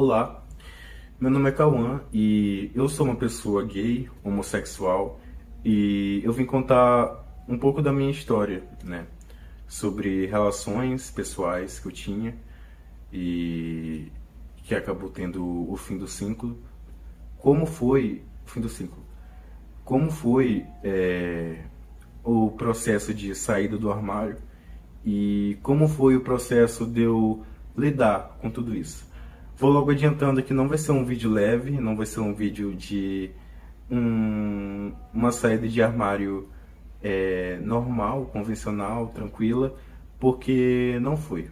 Olá, meu nome é Cauã e eu sou uma pessoa gay, homossexual e eu vim contar um pouco da minha história, né? Sobre relações pessoais que eu tinha e que acabou tendo o fim do ciclo. Como foi o fim do ciclo? Como foi o processo de saída do armário e como foi o processo de eu lidar com tudo isso. Vou logo adiantando que não vai ser um vídeo leve, não vai ser um vídeo de uma saída de armário normal, convencional, tranquila, porque não foi.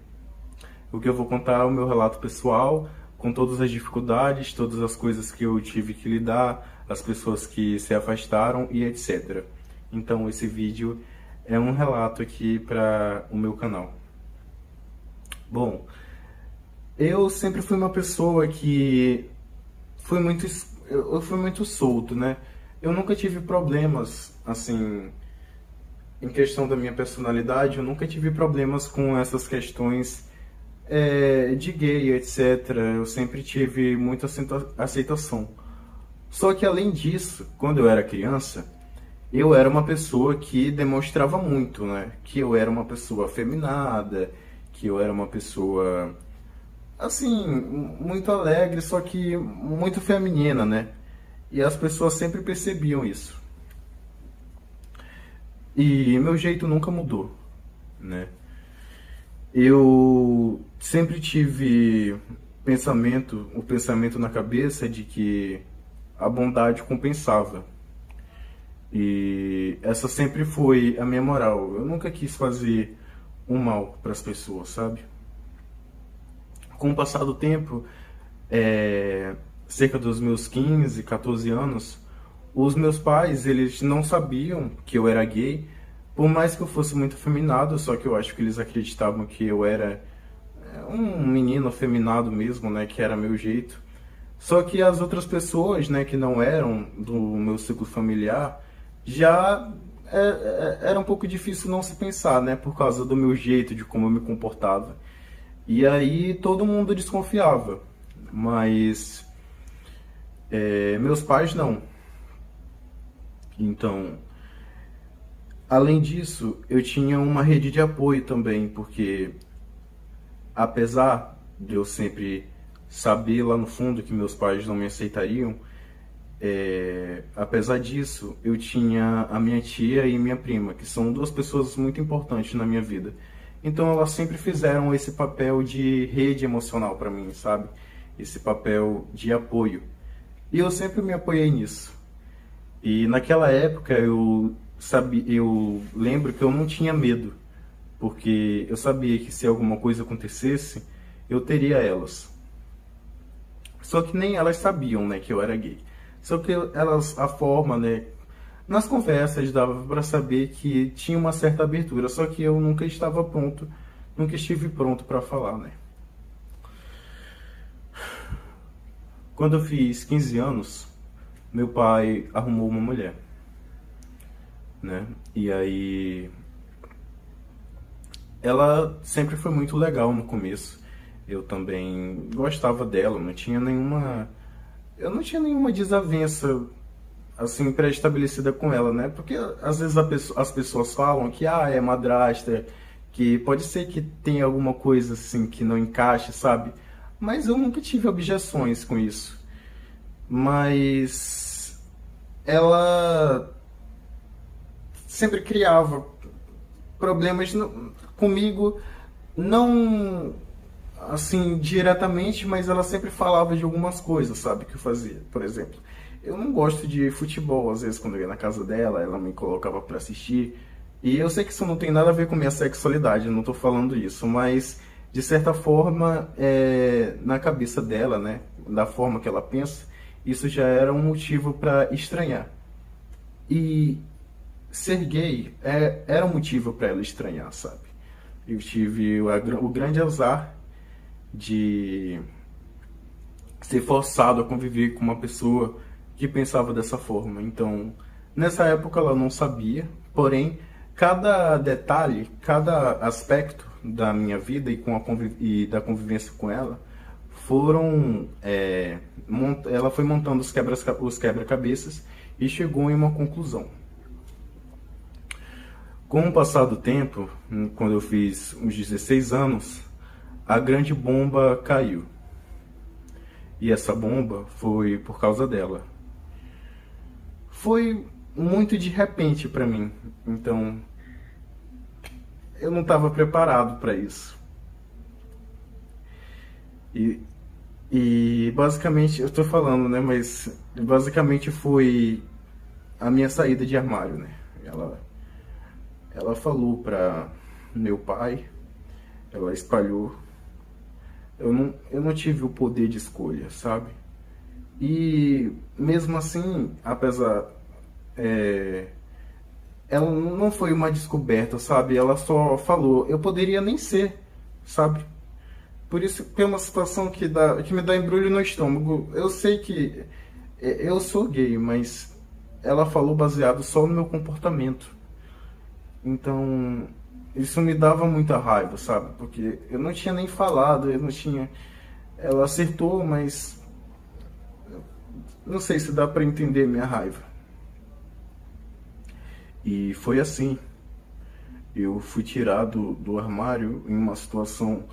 O que eu vou contar é o meu relato pessoal, com todas as dificuldades, todas as coisas que eu tive que lidar, as pessoas que se afastaram e etc. Então esse vídeo é um relato aqui para o meu canal. Bom, eu sempre fui uma pessoa que fui muito, eu fui muito solto, né? Eu nunca tive problemas, assim, em questão da minha personalidade, eu nunca tive problemas com essas questões de gay, etc. Eu sempre tive muita aceitação. Só que além disso, quando eu era criança, eu era uma pessoa que demonstrava muito, né? Que eu era uma pessoa afeminada, que eu era uma pessoa, assim, muito alegre, só que muito feminina, né? E as pessoas sempre percebiam isso. E meu jeito nunca mudou, né? Eu sempre tive o pensamento na cabeça de que a bondade compensava. E essa sempre foi a minha moral. Eu nunca quis fazer um mal para as pessoas, sabe? Com o passar do tempo, cerca dos meus 15, 14 anos, os meus pais, eles não sabiam que eu era gay, por mais que eu fosse muito afeminado, só que eu acho que eles acreditavam que eu era um menino afeminado mesmo, né, que era meu jeito. Só que as outras pessoas, né, que não eram do meu ciclo familiar, já era um pouco difícil não se pensar, né, por causa do meu jeito, de como eu me comportava. E aí todo mundo desconfiava, mas meus pais não. Então, além disso, eu tinha uma rede de apoio também, porque apesar de eu sempre saber lá no fundo que meus pais não me aceitariam, apesar disso, eu tinha a minha tia e minha prima, que são duas pessoas muito importantes na minha vida. Então elas sempre fizeram esse papel de rede emocional para mim, sabe? Esse papel de apoio. E eu sempre me apoiei nisso. E naquela época eu lembro que eu não tinha medo, porque eu sabia que se alguma coisa acontecesse, eu teria elas. Só que nem elas sabiam, né, que eu era gay. Só que a forma, né, nas conversas dava para saber que tinha uma certa abertura, só que eu nunca estava pronto, nunca estive pronto para falar, né. Quando eu fiz 15 anos, meu pai arrumou uma mulher, né? E aí ela sempre foi muito legal no começo. Eu também gostava dela, eu não tinha nenhuma desavença assim pré-estabelecida com ela, né? Porque às vezes as pessoas falam que é madrasta, que pode ser que tenha alguma coisa assim que não encaixe, sabe? Mas eu nunca tive objeções com isso. Mas ela sempre criava problemas comigo, não assim diretamente, mas ela sempre falava de algumas coisas, sabe, que eu fazia. Por exemplo, eu não gosto de futebol, às vezes quando eu ia na casa dela, ela me colocava para assistir. E eu sei que isso não tem nada a ver com minha sexualidade, eu não tô falando isso, mas de certa forma, na cabeça dela, né, da forma que ela pensa, isso já era um motivo para estranhar. E ser gay era um motivo para ela estranhar, sabe? Eu tive o grande azar de ser forçado a conviver com uma pessoa que pensava dessa forma. Então, nessa época ela não sabia, porém, cada detalhe, cada aspecto da minha vida e da convivência com ela ela foi montando os quebra-cabeças e chegou em uma conclusão. Com o passar do tempo, quando eu fiz uns 16 anos, a grande bomba caiu. E essa bomba foi por causa dela. Foi muito de repente para mim, então eu não estava preparado para isso. E basicamente, eu tô falando, né, mas basicamente foi a minha saída de armário, né? Ela falou para meu pai, ela espalhou. Eu não tive o poder de escolha, sabe? E mesmo assim, apesar, ela não foi uma descoberta, sabe? Ela só falou, eu poderia nem ser, sabe? Por isso tem uma situação que me dá embrulho no estômago. Eu sei que eu sou gay, mas ela falou baseado só no meu comportamento. Então, isso me dava muita raiva, sabe? Porque eu não tinha nem falado, eu não tinha. Ela acertou, mas não sei se dá pra entender minha raiva. E foi assim. Eu fui tirado do armário em uma situação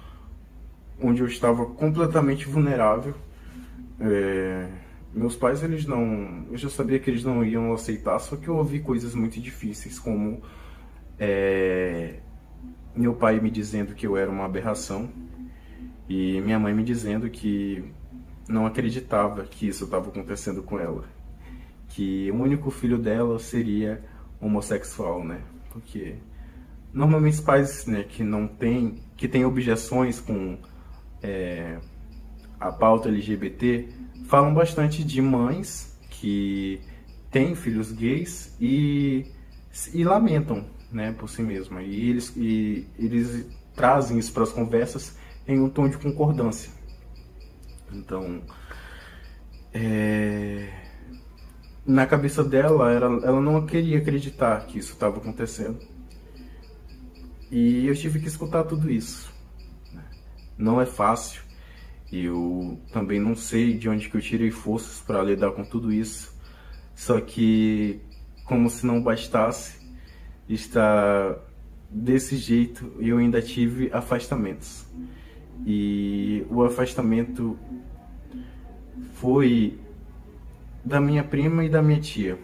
onde eu estava completamente vulnerável. Meus pais, eles não... Eu já sabia que eles não iam aceitar, só que eu ouvi coisas muito difíceis, como meu pai me dizendo que eu era uma aberração e minha mãe me dizendo que não acreditava que isso estava acontecendo com ela, que o único filho dela seria homossexual, né? Porque normalmente os pais, né, que têm objeções com a pauta LGBT falam bastante de mães que têm filhos gays e lamentam, né, por si mesma. E eles trazem isso para as conversas em um tom de concordância. Então, na cabeça dela, ela não queria acreditar que isso estava acontecendo. E eu tive que escutar tudo isso. Não é fácil. Eu também não sei de onde que eu tirei forças para lidar com tudo isso. Só que, como se não bastasse estar desse jeito, eu ainda tive afastamentos. E o afastamento foi da minha prima e da minha tia.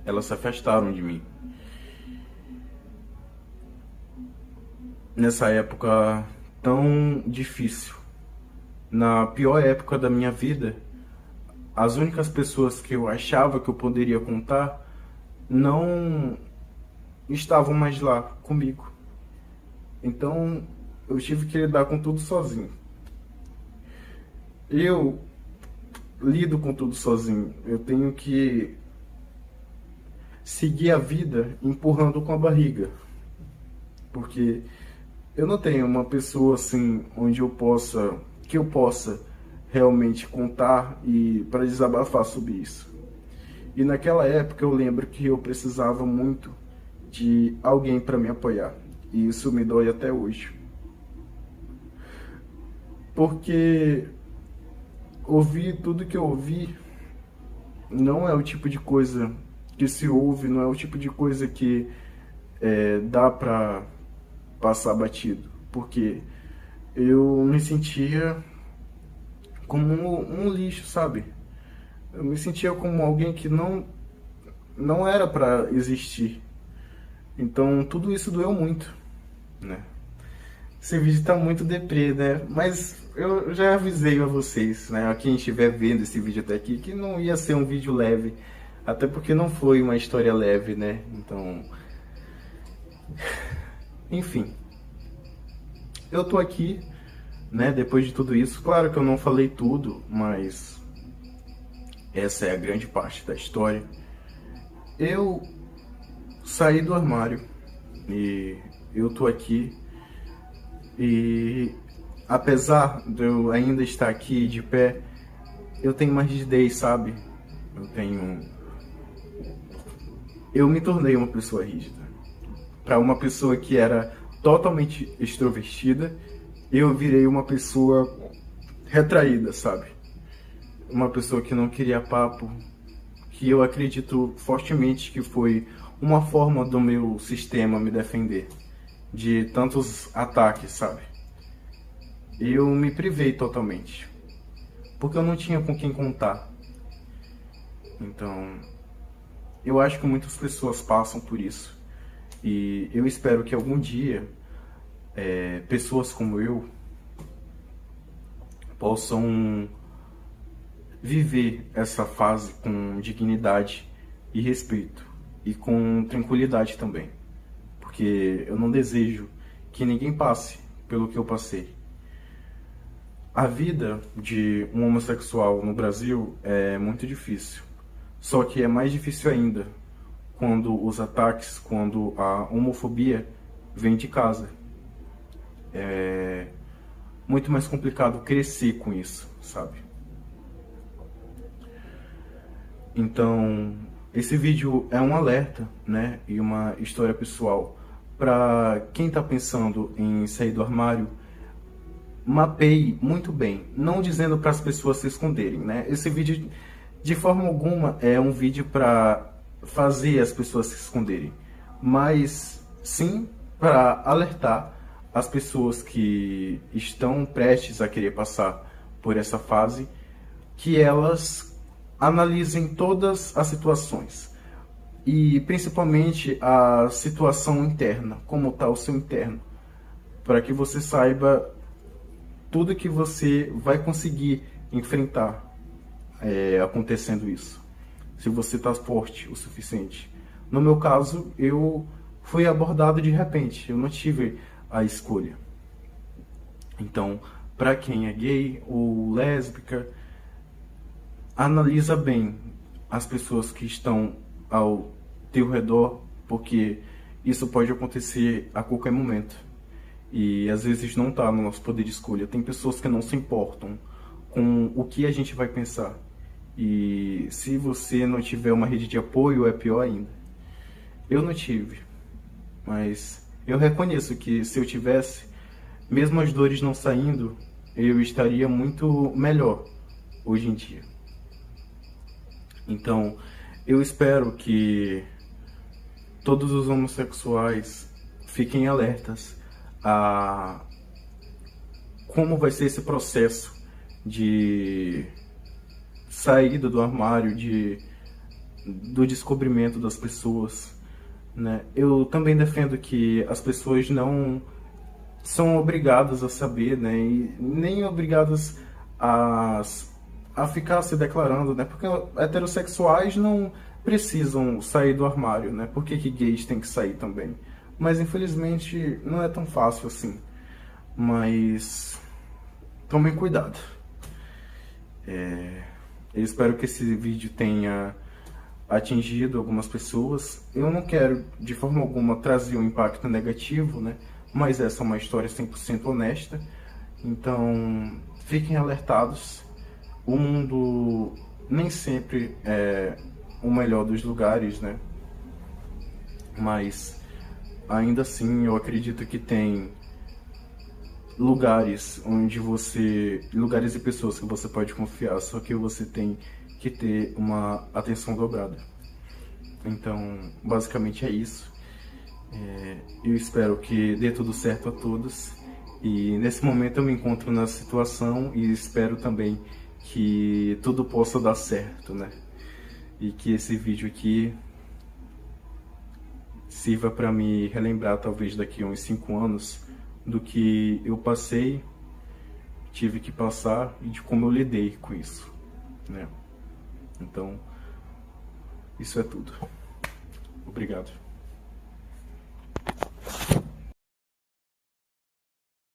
Elas se afastaram de mim. Nessa época tão difícil, na pior época da minha vida, as únicas pessoas que eu achava que eu poderia contar não estavam mais lá comigo. Então eu tive que lidar com tudo sozinho. Eu lido com tudo sozinho. Eu tenho que seguir a vida empurrando com a barriga. Porque eu não tenho uma pessoa assim que eu possa realmente contar e para desabafar sobre isso. E naquela época eu lembro que eu precisava muito de alguém para me apoiar. E isso me dói até hoje. Porque ouvir tudo que eu ouvi não é o tipo de coisa que se ouve, não é o tipo de coisa que dá pra passar batido. Porque eu me sentia como um lixo, sabe? Eu me sentia como alguém que não era pra existir. Então tudo isso doeu muito, né? Esse vídeo tá muito deprê, né? Mas eu já avisei a vocês, né? A quem estiver vendo esse vídeo até aqui, que não ia ser um vídeo leve. Até porque não foi uma história leve, né? Então... Enfim. Eu tô aqui, né? Depois de tudo isso. Claro que eu não falei tudo, mas... essa é a grande parte da história. Eu saí do armário. E eu tô aqui. E apesar de eu ainda estar aqui de pé, eu tenho mais rigidez, sabe? Eu me tornei uma pessoa rígida. Para uma pessoa que era totalmente extrovertida, eu virei uma pessoa retraída, sabe? Uma pessoa que não queria papo, que eu acredito fortemente que foi uma forma do meu sistema me defender de tantos ataques, sabe? Eu me privei totalmente, porque eu não tinha com quem contar. Então, eu acho que muitas pessoas passam por isso. E eu espero que algum dia, pessoas como eu possam viver essa fase com dignidade e respeito. E com tranquilidade também. Porque eu não desejo que ninguém passe pelo que eu passei. A vida de um homossexual no Brasil é muito difícil. Só que é mais difícil ainda quando os ataques, quando a homofobia vem de casa. É muito mais complicado crescer com isso, sabe? Então, esse vídeo é um alerta, né? E uma história pessoal para quem está pensando em sair do armário. Mapeie muito bem, não dizendo para as pessoas se esconderem, né? Esse vídeo, de forma alguma, é um vídeo para fazer as pessoas se esconderem, mas sim para alertar as pessoas que estão prestes a querer passar por essa fase, que elas analisem todas as situações e principalmente a situação interna, como está o seu interno, para que você saiba tudo que você vai conseguir enfrentar acontecendo isso. Se você está forte o suficiente. No meu caso, eu fui abordado de repente. Eu não tive a escolha. Então, para quem é gay ou lésbica, analisa bem as pessoas que estão ao teu redor, porque isso pode acontecer a qualquer momento. E às vezes não está no nosso poder de escolha. Tem pessoas que não se importam com o que a gente vai pensar. E se você não tiver uma rede de apoio, é pior ainda. Eu não tive, mas eu reconheço que se eu tivesse, mesmo as dores não saindo, eu estaria muito melhor hoje em dia. Então, eu espero que todos os homossexuais fiquem alertas a como vai ser esse processo de saída do armário, do descobrimento das pessoas, né? Eu também defendo que as pessoas não são obrigadas a saber, né? E nem obrigadas a ficar se declarando, né? Porque heterossexuais não precisam sair do armário, né? Por que gays têm que sair também? Mas infelizmente não é tão fácil assim. Mas tomem cuidado. Eu espero que esse vídeo tenha atingido algumas pessoas. Eu não quero de forma alguma trazer um impacto negativo, né? Mas essa é uma história 100% honesta. Então fiquem alertados. O mundo nem sempre é o melhor dos lugares, né? Mas ainda assim eu acredito que tem lugares lugares e pessoas que você pode confiar, só que você tem que ter uma atenção dobrada. Então, basicamente é isso. Eu espero que dê tudo certo a todos. E nesse momento eu me encontro na situação e espero também que tudo possa dar certo, né? E que esse vídeo aqui sirva para me relembrar, talvez daqui a uns 5 anos, do que eu passei, tive que passar e de como eu lidei com isso, né? Então, isso é tudo. Obrigado.